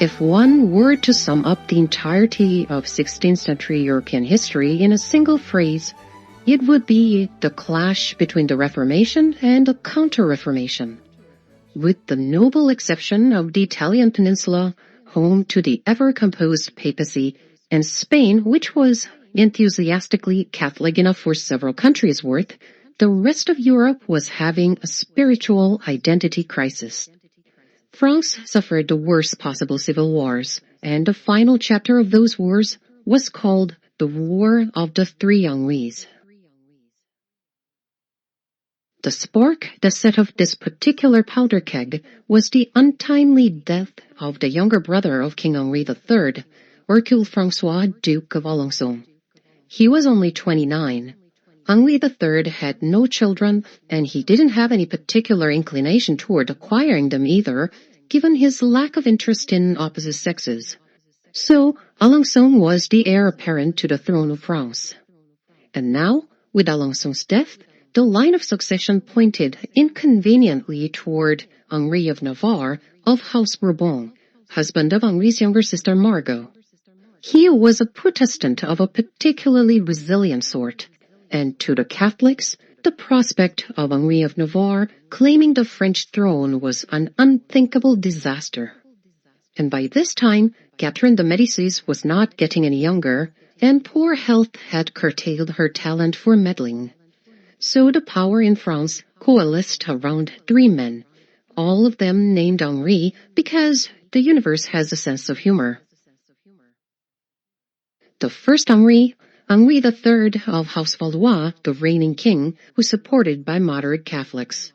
If one were to sum up the entirety of 16th century European history in a single phrase, it would be the clash between the Reformation and the Counter-Reformation. With the noble exception of the Italian peninsula, home to the ever-composed papacy, and Spain, which was enthusiastically Catholic enough for several countries' worth, the rest of Europe was having a spiritual identity crisis. France suffered the worst possible civil wars, and the final chapter of those wars was called the War of the Three Henries. The spark that set off this particular powder keg was the untimely death of the younger brother of King Henri III, Hercule François, Duke of Alençon. He was only 29. Henri III had no children, and he didn't have any particular inclination toward acquiring them either, given his lack of interest in opposite sexes. So, Alençon was the heir apparent to the throne of France. And now, with Alençon's death, the line of succession pointed inconveniently toward Henri of Navarre of House Bourbon, husband of Henri's younger sister Margot. He was a Protestant of a particularly resilient sort, and to the Catholics, the prospect of Henri of Navarre claiming the French throne was an unthinkable disaster. And by this time, Caterina de Medici was not getting any younger, and poor health had curtailed her talent for meddling. So the power in France coalesced around three men, all of them named Henri because the universe has a sense of humor. The first Henri III of House Valois, the reigning king, was supported by moderate Catholics.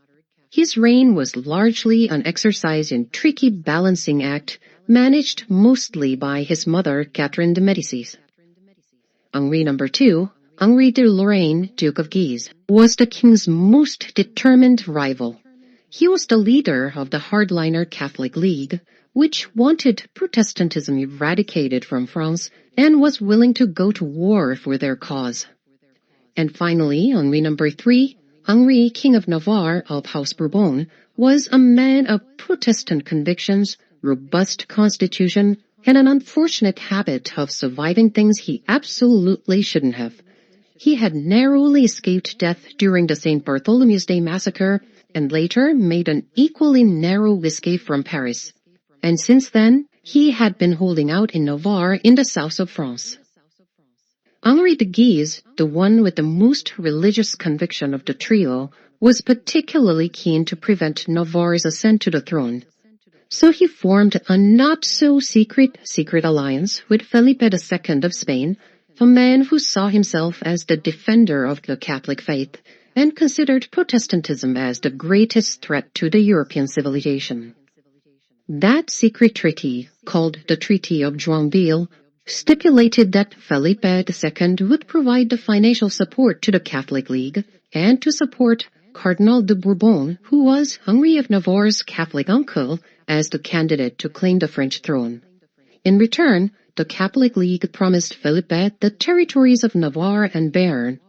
His reign was largely an exercise in tricky balancing act managed mostly by his mother, Caterina de Medici. Henri II, Henri de Lorraine, Duke of Guise, was the king's most determined rival. He was the leader of the hardliner Catholic League, which wanted Protestantism eradicated from France and was willing to go to war for their cause. And finally, Henri III, Henri, King of Navarre of House Bourbon, was a man of Protestant convictions, robust constitution, and an unfortunate habit of surviving things he absolutely shouldn't have. He had narrowly escaped death during the St. Bartholomew's Day massacre and later made an equally narrow escape from Paris. And since then, he had been holding out in Navarre in the south of France. Henri de Guise, the one with the most religious conviction of the trio, was particularly keen to prevent Navarre's ascent to the throne. So he formed a not-so-secret alliance with Felipe II of Spain, a man who saw himself as the defender of the Catholic faith and considered Protestantism as the greatest threat to the European civilization. That secret treaty, called the Treaty of Joinville, stipulated that Felipe II would provide the financial support to the Catholic League and to support Cardinal de Bourbon, who was Henri of Navarre's Catholic uncle, as the candidate to claim the French throne. In return, the Catholic League promised Felipe the territories of Navarre and Béarn.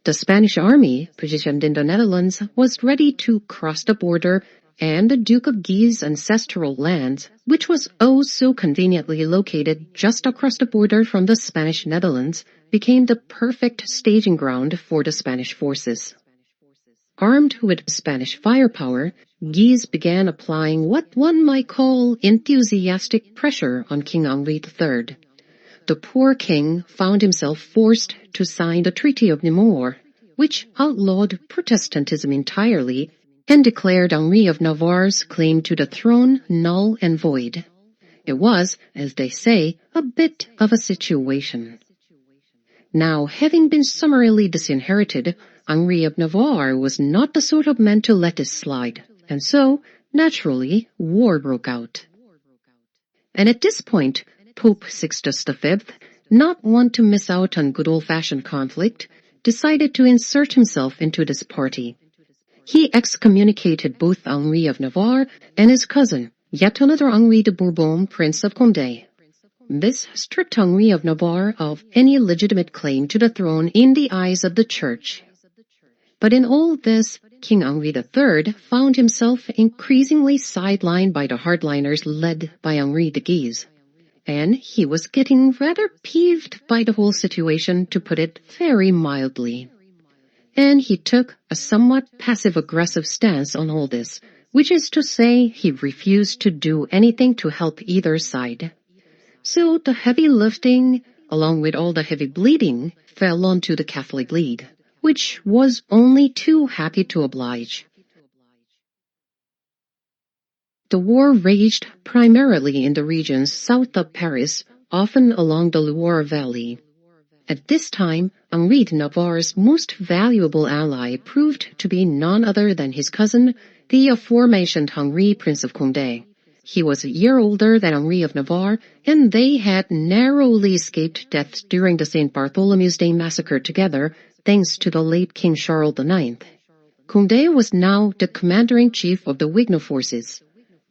The Spanish army, positioned in the Netherlands, was ready to cross the border, and the Duke of Guise's ancestral lands, which was oh so conveniently located just across the border from the Spanish Netherlands, became the perfect staging ground for the Spanish forces. Armed with Spanish firepower, Guise began applying what one might call enthusiastic pressure on King Henri III. The poor king found himself forced to sign the Treaty of Nemours, which outlawed Protestantism entirely and declared Henri of Navarre's claim to the throne null and void. It was, as they say, a bit of a situation. Now, having been summarily disinherited, Henri of Navarre was not the sort of man to let this slide, and so, naturally, war broke out. And at this point, Pope Sixtus V, not one to miss out on good old-fashioned conflict, decided to insert himself into this party. He excommunicated both Henri of Navarre and his cousin, yet another Henri de Bourbon, Prince of Condé. This stripped Henri of Navarre of any legitimate claim to the throne in the eyes of the Church. But in all this, King Henri III found himself increasingly sidelined by the hardliners led by Henri de Guise, and he was getting rather peeved by the whole situation, to put it very mildly. And he took a somewhat passive-aggressive stance on all this, which is to say he refused to do anything to help either side. So the heavy lifting, along with all the heavy bleeding, fell onto the Catholic League, which was only too happy to oblige. The war raged primarily in the regions south of Paris, often along the Loire Valley. At this time, Henri de Navarre's most valuable ally proved to be none other than his cousin, the aforementioned Henri, Prince of Condé. He was a year older than Henri of Navarre, and they had narrowly escaped death during the St. Bartholomew's Day massacre together, thanks to the late King Charles IX. Condé was now the commander-in-chief of the Huguenot forces.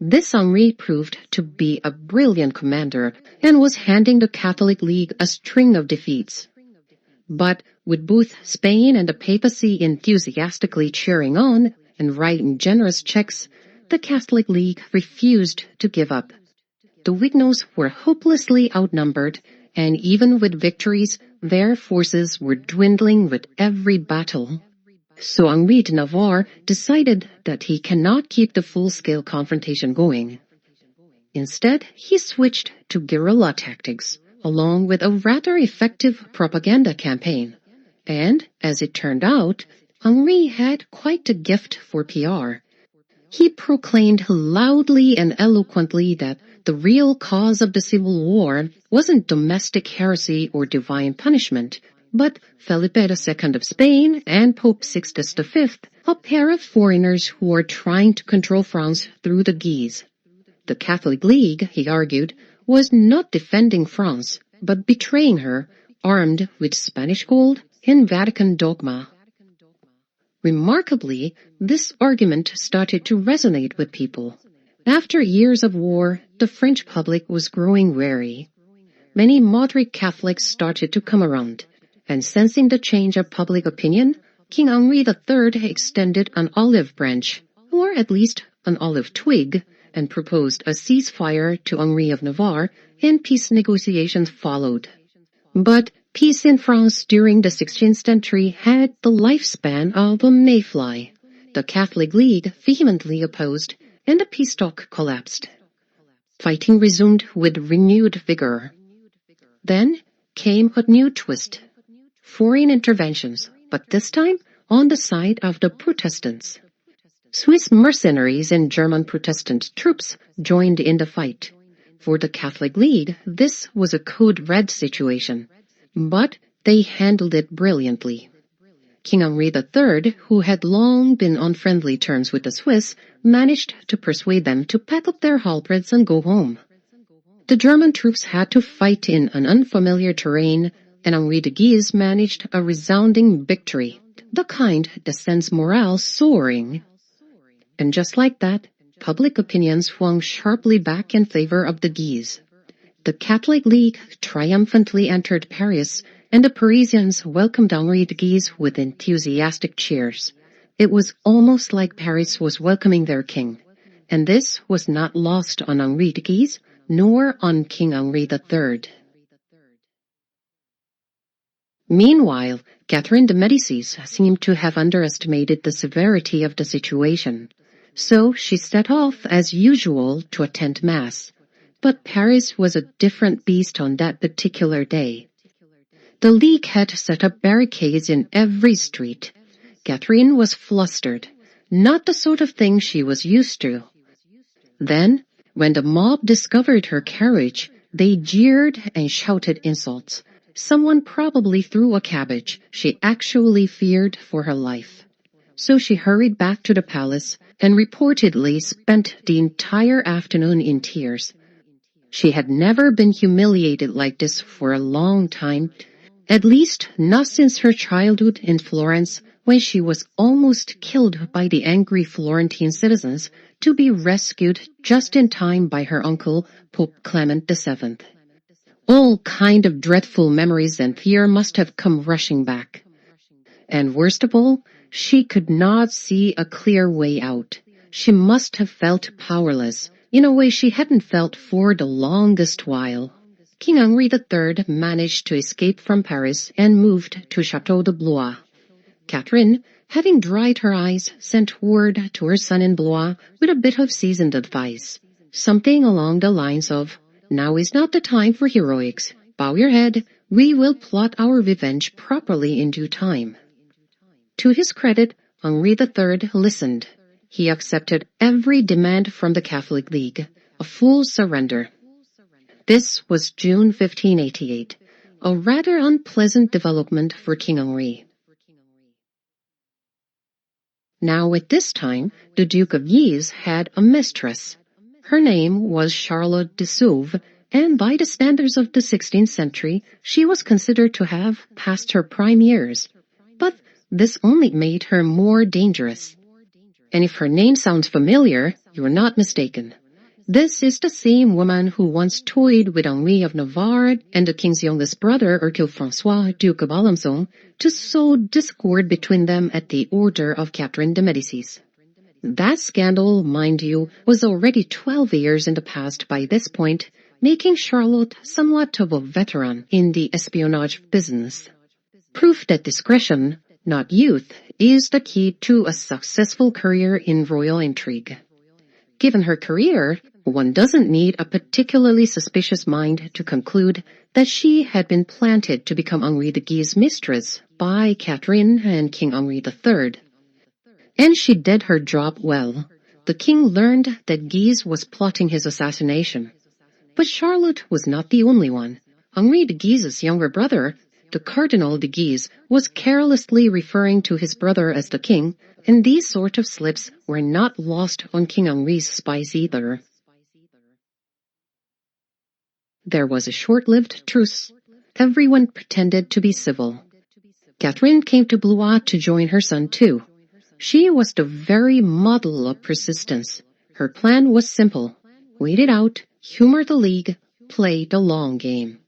This Henri proved to be a brilliant commander and was handing the Catholic League a string of defeats. But with both Spain and the papacy enthusiastically cheering on and writing generous checks, the Catholic League refused to give up. The Huguenots were hopelessly outnumbered, and even with victories, their forces were dwindling with every battle. So Henri de Navarre decided that he cannot keep the full-scale confrontation going. Instead, he switched to guerrilla tactics, along with a rather effective propaganda campaign. And, as it turned out, Henri had quite a gift for PR. He proclaimed loudly and eloquently that the real cause of the Civil War wasn't domestic heresy or divine punishment, but Felipe II of Spain and Pope Sixtus V, a pair of foreigners who were trying to control France through the Guise. The Catholic League, he argued, was not defending France, but betraying her, armed with Spanish gold and Vatican dogma. Remarkably, this argument started to resonate with people. After years of war, the French public was growing wary. Many moderate Catholics started to come around, and sensing the change of public opinion, King Henri III extended an olive branch, or at least an olive twig, and proposed a ceasefire to Henri of Navarre, and peace negotiations followed. But peace in France during the 16th century had the lifespan of a mayfly. The Catholic League vehemently opposed, and the peace talk collapsed. Fighting resumed with renewed vigor. Then came a new twist. Foreign interventions, but this time on the side of the Protestants. Swiss mercenaries and German Protestant troops joined in the fight. For the Catholic League, this was a code red situation, but they handled it brilliantly. King Henri III, who had long been on friendly terms with the Swiss, managed to persuade them to pack up their halberds and go home. The German troops had to fight in an unfamiliar terrain, and Henri de Guise managed a resounding victory, the kind that sends morale soaring. And just like that, public opinion swung sharply back in favor of the Guise. The Catholic League triumphantly entered Paris, and the Parisians welcomed Henri de Guise with enthusiastic cheers. It was almost like Paris was welcoming their king, and this was not lost on Henri de Guise, nor on King Henri III. Meanwhile, Caterina de Medici seemed to have underestimated the severity of the situation. So she set off as usual to attend Mass. But Paris was a different beast on that particular day. The League had set up barricades in every street. Catherine was flustered, not the sort of thing she was used to. Then, when the mob discovered her carriage, they jeered and shouted insults. Someone probably threw a cabbage. She actually feared for her life. So she hurried back to the palace and reportedly spent the entire afternoon in tears. She had never been humiliated like this for a long time, at least not since her childhood in Florence, when she was almost killed by the angry Florentine citizens to be rescued just in time by her uncle, Pope Clement VII. All kind of dreadful memories and fear must have come rushing back. And worst of all, She could not see a clear way out. She must have felt powerless, in a way she hadn't felt for the longest while. King Henri III managed to escape from Paris and moved to Chateau de Blois. Catherine, having dried her eyes, sent word to her son in Blois with a bit of seasoned advice. Something along the lines of, "Now is not the time for heroics. Bow your head. We will plot our revenge properly in due time." To his credit, Henri III listened. He accepted every demand from the Catholic League, a full surrender. This was June 1588, a rather unpleasant development for King Henri. Now at this time, the Duke of Guise had a mistress. Her name was Charlotte de Sauve, and by the standards of the 16th century, she was considered to have passed her prime years. But this only made her more dangerous. And if her name sounds familiar, you're not mistaken. This is the same woman who once toyed with Henri of Navarre and the king's youngest brother, Hercule François, Duke of Alençon, to sow discord between them at the order of Caterina de Medici. That scandal, mind you, was already 12 years in the past by this point, making Charlotte somewhat of a veteran in the espionage business. Proof that discretion, not youth, is the key to a successful career in royal intrigue. Given her career, one doesn't need a particularly suspicious mind to conclude that she had been planted to become Henri de Guise's mistress by Catherine and King Henri III. And she did her job well. The king learned that Guise was plotting his assassination. But Charlotte was not the only one. Henri de Guise's younger brother, the Cardinal de Guise, was carelessly referring to his brother as the king, and these sort of slips were not lost on King Henri's spies either. There was a short-lived truce. Everyone pretended to be civil. Catherine came to Blois to join her son too. She was the very model of persistence. Her plan was simple. Wait it out, humor the League, play the long game.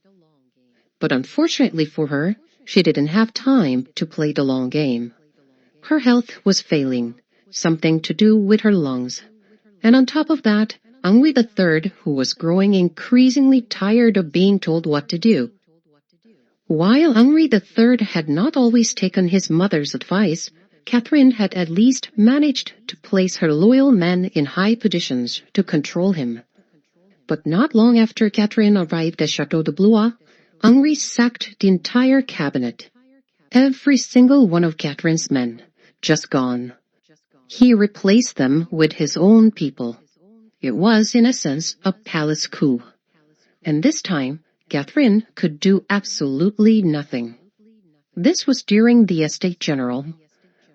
But unfortunately for her, she didn't have time to play the long game. Her health was failing, something to do with her lungs. And on top of that, Henri III, who was growing increasingly tired of being told what to do. While Henri III had not always taken his mother's advice, Catherine had at least managed to place her loyal men in high positions to control him. But not long after Catherine arrived at Chateau de Blois, Henri sacked the entire cabinet. Every single one of Catherine's men, just gone. He replaced them with his own people. It was, in a sense, a palace coup. And this time, Catherine could do absolutely nothing. This was during the Estates General.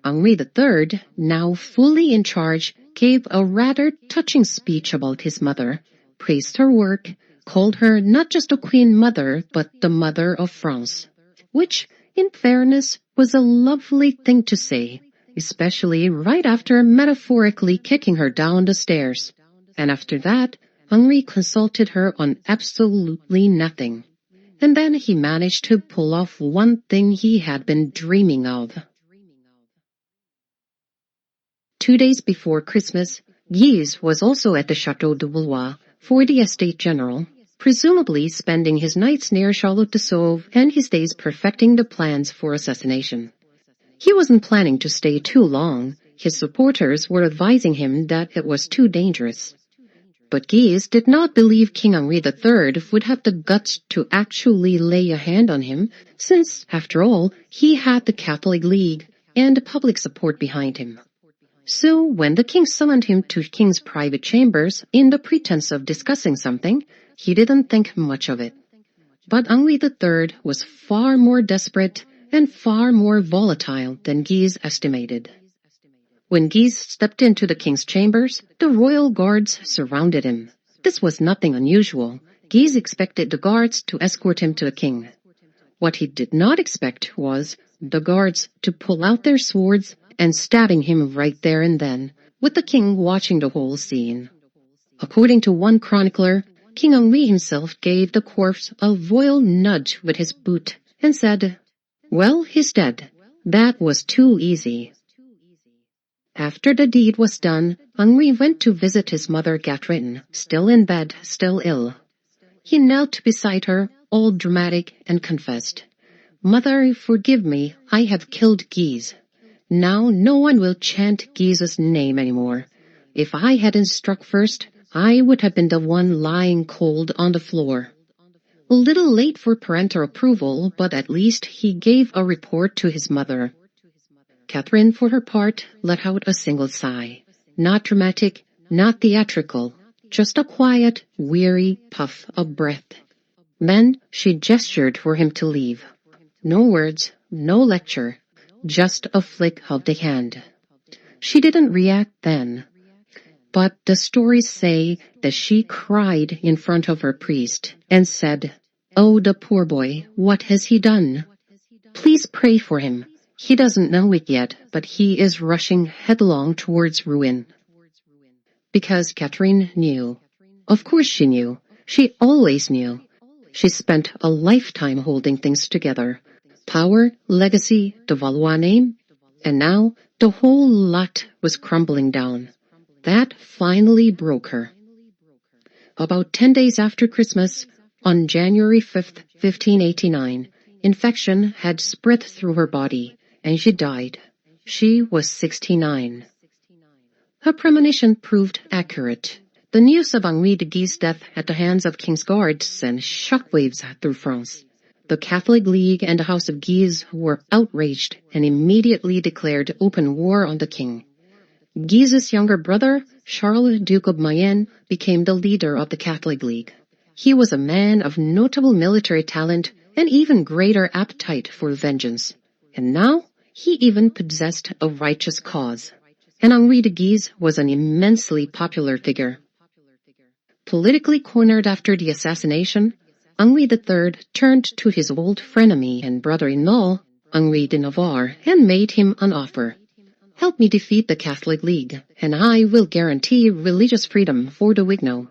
Henri III, now fully in charge, gave a rather touching speech about his mother, praised her work, called her not just a queen mother, but the mother of France, which, in fairness, was a lovely thing to say, especially right after metaphorically kicking her down the stairs. And after that, Henri consulted her on absolutely nothing. And then he managed to pull off one thing he had been dreaming of. 2 days before Christmas, Guise was also at the Chateau de Valois for the Estates General, presumably spending his nights near Charlotte de Sauve and his days perfecting the plans for assassination. He wasn't planning to stay too long. His supporters were advising him that it was too dangerous. But Guise did not believe King Henri III would have the guts to actually lay a hand on him, since, after all, he had the Catholic League and public support behind him. So, when the king summoned him to king's private chambers in the pretense of discussing something, he didn't think much of it. But Henri III was far more desperate and far more volatile than Guise estimated. When Guise stepped into the king's chambers, the royal guards surrounded him. This was nothing unusual. Guise expected the guards to escort him to the king. What he did not expect was the guards to pull out their swords and stabbing him right there and then, with the king watching the whole scene. According to one chronicler, King Henri himself gave the corpse a royal nudge with his boot and said, "Well, he's dead. That was too easy." After the deed was done, Henri went to visit his mother Catherine, still in bed, still ill. He knelt beside her, all dramatic, and confessed, "Mother, forgive me, I have killed Guise. Now no one will chant Guise's name anymore. If I hadn't struck first, I would have been the one lying cold on the floor." A little late for parental approval, but at least he gave a report to his mother. Catherine, for her part, let out a single sigh. Not dramatic, not theatrical, just a quiet, weary puff of breath. Then she gestured for him to leave. No words, no lecture, just a flick of the hand. She didn't react then, but the stories say that she cried in front of her priest and said, "Oh, the poor boy, what has he done? Please pray for him. He doesn't know it yet, but he is rushing headlong towards ruin." Because Catherine knew. Of course she knew. She always knew. She spent a lifetime holding things together. Power, legacy, the Valois name, and now the whole lot was crumbling down. That finally broke her. About 10 days after Christmas, on January 5th, 1589, infection had spread through her body, and she died. She was 69. Her premonition proved accurate. The news of Henri de Guise's death at the hands of King's guards sent shockwaves through France. The Catholic League and the House of Guise were outraged and immediately declared open war on the king. Guise's younger brother, Charles, Duke of Mayenne, became the leader of the Catholic League. He was a man of notable military talent and even greater appetite for vengeance. And now he even possessed a righteous cause. And Henri de Guise was an immensely popular figure. Politically cornered after the assassination, Henri III turned to his old frenemy and brother-in-law, Henri de Navarre, and made him an offer. "Help me defeat the Catholic League, and I will guarantee religious freedom for the Huguenots."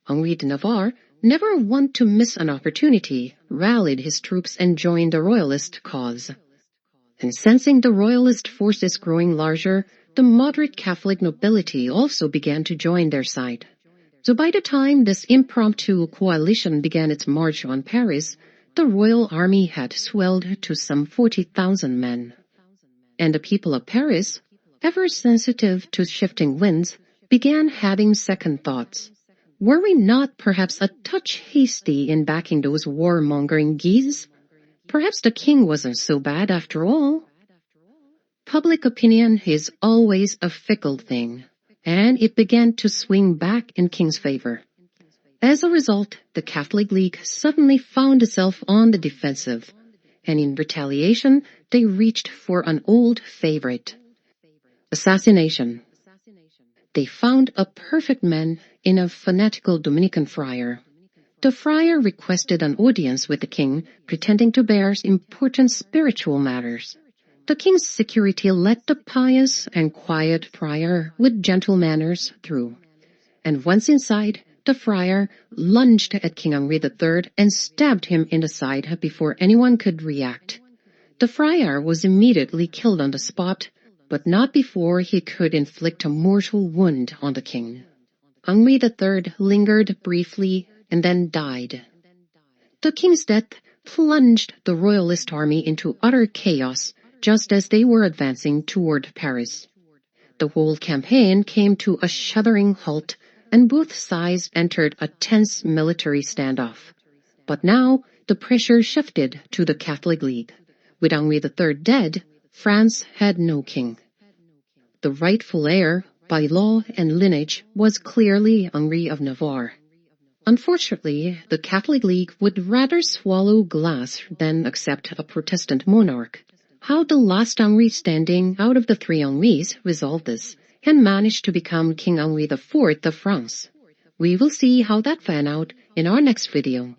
Henri de Navarre, never one to miss an opportunity, rallied his troops and joined the royalist cause. And sensing the royalist forces growing larger, the moderate Catholic nobility also began to join their side. So by the time this impromptu coalition began its march on Paris, the royal army had swelled to some 40,000 men. And the people of Paris, ever sensitive to shifting winds, began having second thoughts. Were we not perhaps a touch hasty in backing those warmongering Guise? Perhaps the king wasn't so bad after all. Public opinion is always a fickle thing, and it began to swing back in King's favor. As a result, the Catholic League suddenly found itself on the defensive, and in retaliation, they reached for an old favorite. Assassination. They found a perfect man in a fanatical Dominican friar. The friar requested an audience with the king, pretending to bear important spiritual matters. The king's security let the pious and quiet friar with gentle manners through. And once inside, the friar lunged at King Henri III and stabbed him in the side before anyone could react. The friar was immediately killed on the spot, but not before he could inflict a mortal wound on the king. Henri III lingered briefly and then died. The king's death plunged the royalist army into utter chaos just as they were advancing toward Paris. The whole campaign came to a shuddering halt, and both sides entered a tense military standoff. But now the pressure shifted to the Catholic League. With Henri III dead, France had no king. The rightful heir, by law and lineage, was clearly Henri of Navarre. Unfortunately, the Catholic League would rather swallow glass than accept a Protestant monarch. How the last Henri standing out of the three Henris resolved this and managed to become King Henri IV of France. We will see how that pan out in our next video.